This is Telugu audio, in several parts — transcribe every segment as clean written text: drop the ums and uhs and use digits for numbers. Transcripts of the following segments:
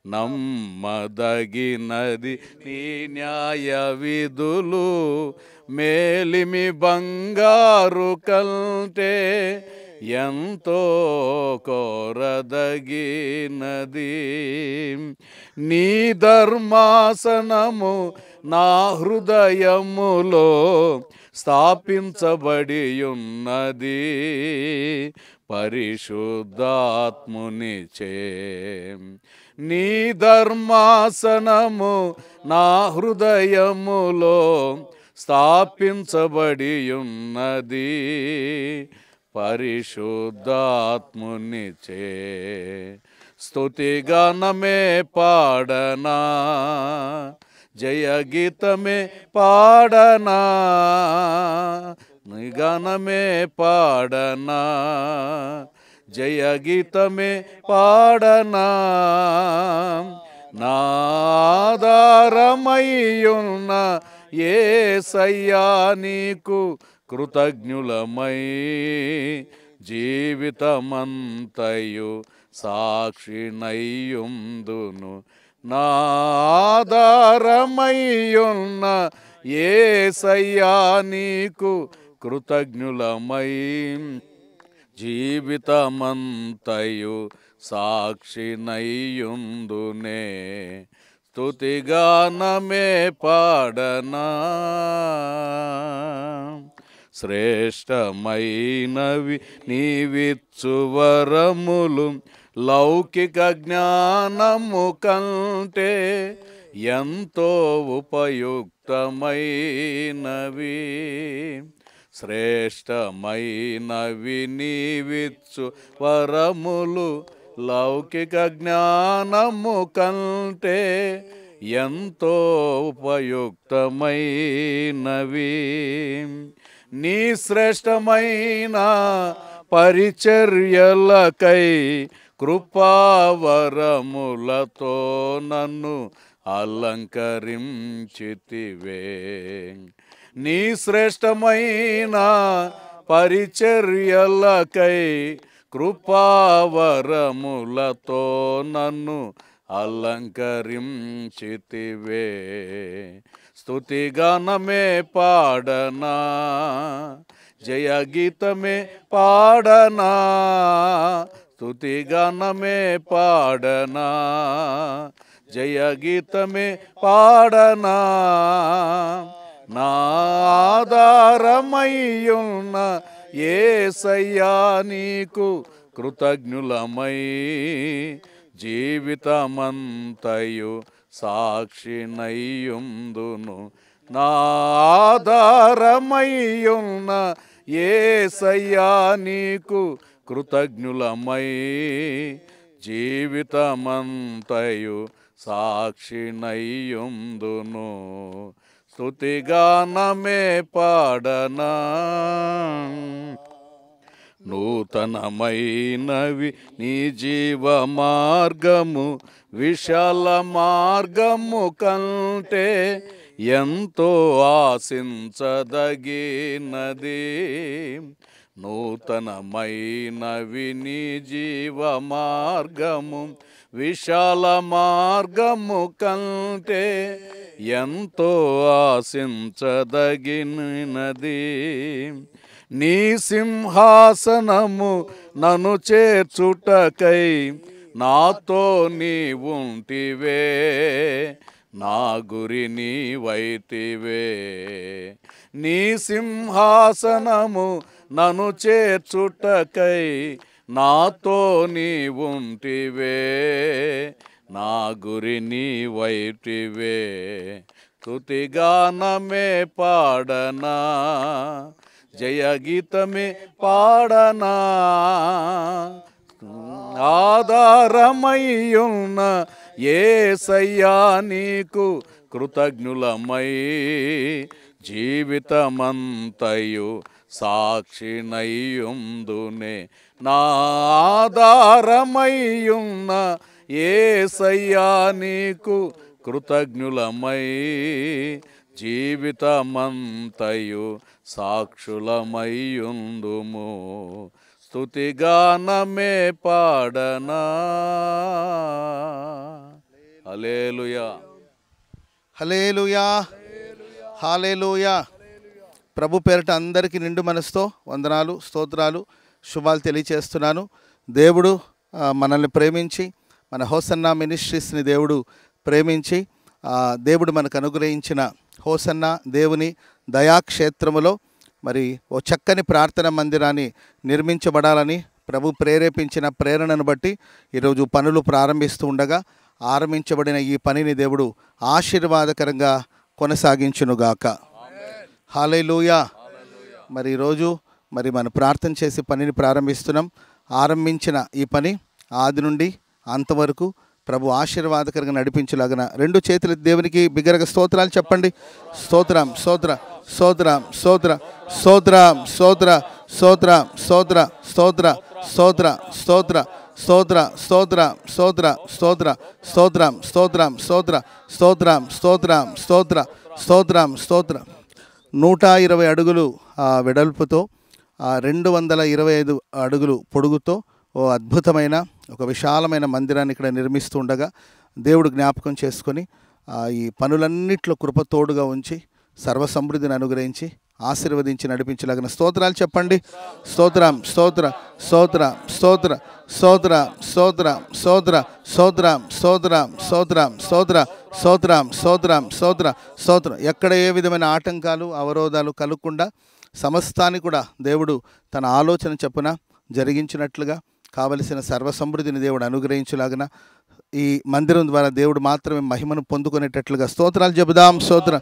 నమ్మదగినది నీ న్యాయ విధులు, మేలిమి బంగారు కంటే ఎంతో కోరదగినది. నీ ధర్మాసనము నా హృదయములో స్థాపించబడి ఉన్నది, పరిశుద్ధాత్మునిచే. నీ ధర్మాసనము నా హృదయములో స్థాపించబడి ఉన్నది, పరిశుద్ధాత్మునిచే. స్తుతిగానమే పాడనా, జయగీతమే పాడనా, గానమే పాడనా, జయగీతమే పాడనా. నాధారమయ్యున్న యేసయ్యా నీకు కృతజ్ఞులమై, జీవితమంతయు సాక్షినయ్యుందును. నాధారమయ్యున్న యేసయ్యా నీకు కృతజ్ఞులమై, జీవితమంతయు సాక్షినయ్యుందునే. స్తుతిగానమే పాడనా, శ్రేష్టమైనవి నీవిచ్చు వరములు, లౌకిక జ్ఞానము కంటే ఎంతో ఉపయుక్తమైనవి. శ్రేష్టమైనవి నీవిచ్చు వరములు, లౌకిక జ్ఞానము కంటే ఎంతో ఉపయుక్తమైనవి. నీ శ్రేష్టమైన పరిచర్యలకై కృపావరములతో నన్ను అలంకరించితివే. నీ శ్రేష్టమైన పరిచర్యలకై కృపావరములతో నన్ను అలంకరించితివే. స్తుతిగానమే పాడనా, జయగీతమే పాడనా, స్తుతిగానమే పాడనా, జయగీతమే పాడనా. నాధారమయ్యున్న యేసయ్యా నీకు కృతజ్ఞులమై, జీవితమంతయు సాక్షినయ్యుందును. నాధారమయ్యున్న యేసయ్యా నీకు కృతజ్ఞులమై, జీవితమంతయు సాక్షినయ్యుందును. స్తుతిగానమే పాడనా, నూతనమైనవి నీ జీవ మార్గము, విశాల మార్గము కంటే ఎంతో ఆశించదగినది. నూతనమైనవి నీ జీవ మార్గము, విశాల మార్గము కంటే ఎంతో ఆశించదగినది. నీ సింహాసనము నన్ను చేర్చుటకై నాతో నీవుంటివే, నా గురి నీవైతివే. నీ సింహాసనము నన్ను చేర్చుటకై నాతో నీవుంటివే, నా గురి నీవైతివే. స్తుతిగానమే పాడనా, జయగీతమే పాడనా. ఆధారమయ్యున్న యేసయ్యా నీకు కృతజ్ఞులమై, జీవితమంతయు సాక్షినయ్యుందునే. నా ఆధారమయ్యున్న యేసయ్యా నీకు కృతజ్ఞులమై, జీవితమంతయు సాక్షులమయ్యుందుము. స్తుతిగానమే పాడనా. హల్లెలూయా. హల్లెలూయా, హల్లెలూయా. ప్రభు పేరిట అందరికీ నిండు మనసుతో వందనాలు, స్తోత్రాలు, శుభాలు తెలియచేస్తున్నాను. దేవుడు మనల్ని ప్రేమించి, మన హోసన్నా మినిస్ట్రీస్ని దేవుడు ప్రేమించి, దేవుడు మనకు అనుగ్రహించిన హోసన్నా దేవుని దయాక్షేత్రములో మరి ఓ చక్కని ప్రార్థన మందిరాన్ని నిర్మించబడాలని ప్రభు ప్రేరేపించిన ప్రేరణను బట్టి ఈరోజు పనులు ప్రారంభిస్తూ ఉండగా ఆరంభించబడిన ఈ పనిని దేవుడు ఆశీర్వాదకరంగా కొనసాగించునుగాక. హల్లెలూయా. మరి ఈరోజు మరి మనం ప్రార్థన చేసి పనిని ప్రారంభిస్తున్నాం. ఆరంభించిన ఈ పని ఆది నుండి అంతవరకు ప్రభు ఆశీర్వాదకరంగా నడిపించలాగన రెండు చేతులు దేవునికి బిగ్గరగా స్తోత్రాలు చెప్పండి. స్తోత్రం, స్తోత్ర, స్తోత్రం, స్తోత్ర, స్తోత్రం, స్తోత్ర, స్తోత్ర, స్తోత్ర, స్తోత్ర, స్తోత్ర, స్తోత్ర, స్తోత్ర, స్తోత్ర, స్తోత్ర, స్తోత్ర, స్తోత్రం, స్తోత్రం, స్తోత్ర, స్తోత్రం, స్తోత్రం, స్తోత్ర, స్తోత్రం, స్తోత్ర. 120 అడుగులు వెడల్పుతో 225 అడుగులు పొడుగుతో ఓ అద్భుతమైన ఒక విశాలమైన మందిరాన్ని ఇక్కడ నిర్మిస్తూ ఉండగా దేవుడు జ్ఞాపకం చేసుకొని ఈ పనులన్నిట్లో కృప తోడుగా ఉంచి సర్వసమృద్ధిని అనుగ్రహించి ఆశీర్వదించి నడిపించలాగిన స్తోత్రాలు చెప్పండి. స్తోత్రం, స్తోత్ర, స్తోత్ర, స్తోత్ర, స్తోత్ర, స్తోత్ర, స్తోత్ర, స్తోత్రం, స్తోత్రం, స్తోత్రం, స్తోత్ర, స్తోత్రం, స్తోత్రం, స్తోత్ర, స్తోత్రం. ఎక్కడ ఏ విధమైన ఆటంకాలు అవరోధాలు కలగకుండా సమస్తాన్ని కూడా దేవుడు తన ఆలోచన చొప్పున జరిగించినట్లుగా కావలసిన సర్వసమృద్ధిని దేవుడు అనుగ్రహించులాగిన ఈ మందిరం ద్వారా దేవుడు మాత్రమే మహిమను పొందుకునేటట్లుగా స్తోత్రాలు చెబుదాం. స్తోత్ర,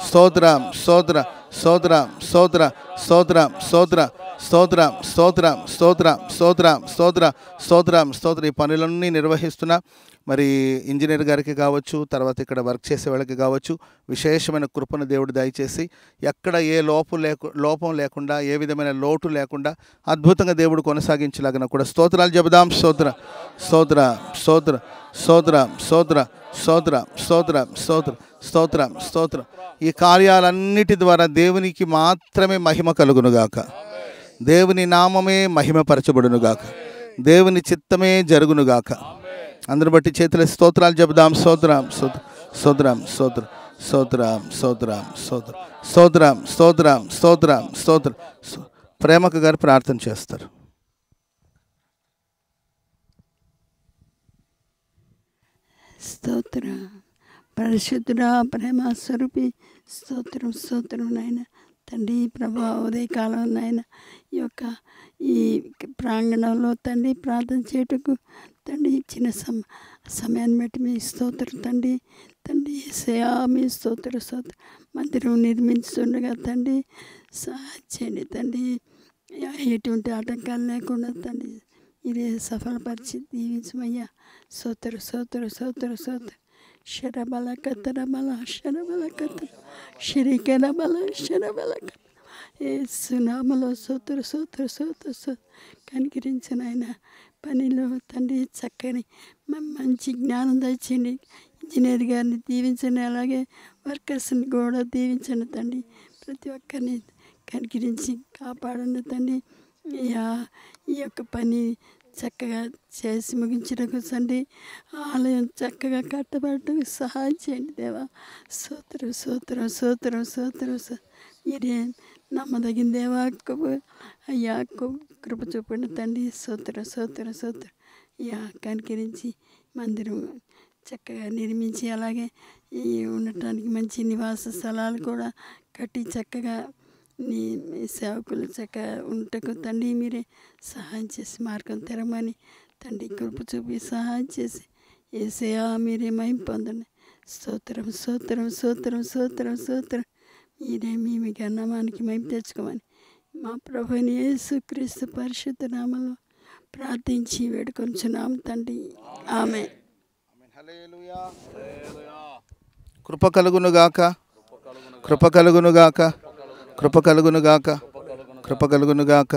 స్తోత్ర, స్తోత్ర, స్తోత్ర, స్తోత్ర, స్తోత్ర, స్తోత్ర, స్తోత్ర, స్తోత్ర, స్తోత్ర, స్తోత్ర, స్తోత్ర, స్తోత్రం, స్తోత్ర. ఈ పనులన్నీ నిర్వహిస్తున్నా మరి ఇంజనీర్ గారికి కావచ్చు, తర్వాత ఇక్కడ వర్క్ చేసే వాళ్ళకి కావచ్చు విశేషమైన కృపను దేవుడు దయచేసి ఎక్కడ ఏ లోపం లేకుండా ఏ విధమైన లోటు లేకుండా అద్భుతంగా దేవుడు కొనసాగించలాగిన కూడా స్తోత్రాలు చెబుదాం. స్తోత్ర, స్తోత్ర, స్తోత్ర, స్తోత్ర, స్తోత్ర, స్తోత్ర, స్తోత్ర, స్తోత్ర, స్తోత్ర, స్తోత్ర. ఈ కార్యాలన్నిటి ద్వారా దేవునికి మాత్రమే మహిమ కలుగునుగాక, దేవుని నామమే మహిమపరచబడునుగాక, దేవుని చిత్తమే జరుగునుగాక. అందరిని బట్టి చేతుల స్తోత్రాలు చెబుదాం. స్తోత్రం, స్తోత్రం, స్తోత్రం, స్తోత్రం, స్తోత్రం, స్తోత్రం, స్తోత్రం, స్తోత్రం, స్తోత్రం, స్తోత్రం. ప్రేమక గారు ప్రార్థన చేస్తారు. స్తోత్ర, పరిశుద్ధుడా, ప్రేమ స్వరూపి, స్తోత్రం, స్తోత్రం నాయన తండ్రి. ప్రభా ఉదయకాలం నాయన ఈ ప్రాంగణంలో తండ్రి ప్రార్థన చేయటకు తండ్రి ఇచ్చిన సమయాన్ని బట్టి మీ స్తోత్రం తండ్రి. యేసయ్యా మీ స్తోత్ర మందిరం నిర్మించుతుండగా తండ్రి సహాయం చేయండి తండ్రి. ఎటువంటి ఆటంకాలు లేకుండా తండ్రి ఇదే సఫలపరిచి దీవించమయ్యా. స్తోత్ర, స్తోత్ర, స్తోత్ర, స్తోత్ర. శరబల కత్తరబల శరబల కత్తర శరీకరబల శరబల కత్తర ఏసునామలో స్తోత్ర, స్తోత్ర, స్తోత్ర, స్తోత్ర. కనికరించిన ఆయన పనిలో తండ్రి చక్కని మంచి జ్ఞానం దయచేయండి. ఇంజనీర్ గారిని దీవించండి, అలాగే వర్కర్స్ని కూడా దీవించండి తండ్రి. ప్రతి ఒక్కరిని కనికరించి కాపాడండి తండ్రి. ఈ యొక్క పని చక్కగా చేసి ముగించడానికి తండ్రి ఆలయం చక్కగా కట్టబడటకు సహాయం చేయండి దేవా. స్తోత్రం, స్తోత్రం, స్తోత్రం, స్తోత్రం. మీరే నమ్మదగిన దేవా. అయ్యా కృప చూపండి తండ్రి. స్తోత్ర, స్తోత్ర, స్తోత్ర. అయ్యా కనికరించి మందిరం చక్కగా నిర్మించి అలాగే ఈ ఉండటానికి మంచి నివాస స్థలాలు కూడా కట్టి చక్కగా నీ సేవకులు చక్కగా ఉండటకు తండ్రి మీరే సహాయం చేసి మార్గం తెరమని తండ్రి కృప చూపి సహాయం చేసి యేసయ్యా మీరే మహిమ పొందండి. స్తోత్రం, స్తోత్రం, స్తోత్రం, స్తోత్రం, స్తోత్రం. మీరే మీ నామానికి మహిమ తెచ్చుకోమని మా ప్రభువైన యేసుక్రీస్తు పరిశుద్ధ నామములో ప్రార్థించి వేడుకొంచున్నాం తండ్రి. ఆమేన్. కృప కలుగునుగాక, కృప కలుగునుగాక, కృప కలుగునుగాక, కృప కలుగునుగాక.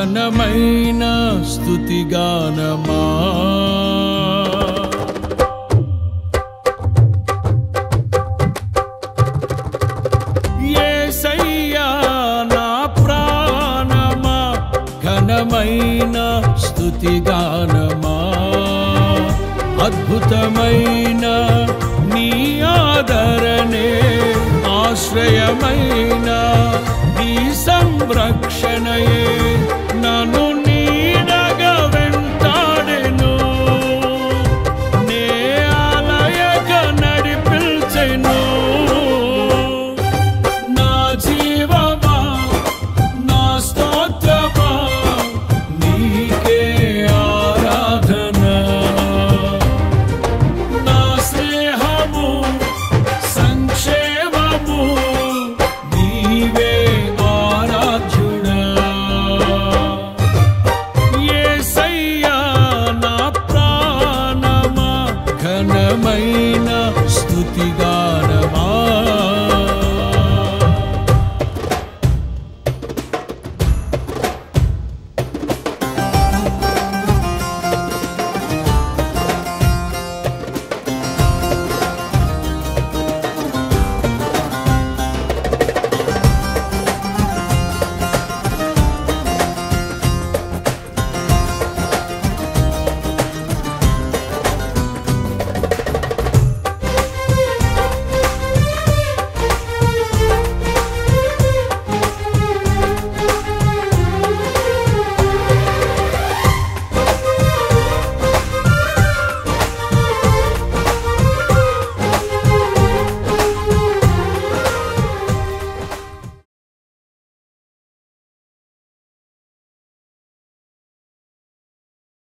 ఘనమైన స్తుతిగానమా యేసయ్యా నా ప్రాణమా ఘనమైన స్తుతిగానమా అద్భుతమైన నీ ఆదరణే ఆశ్రయమైన నీ సంరక్షణయే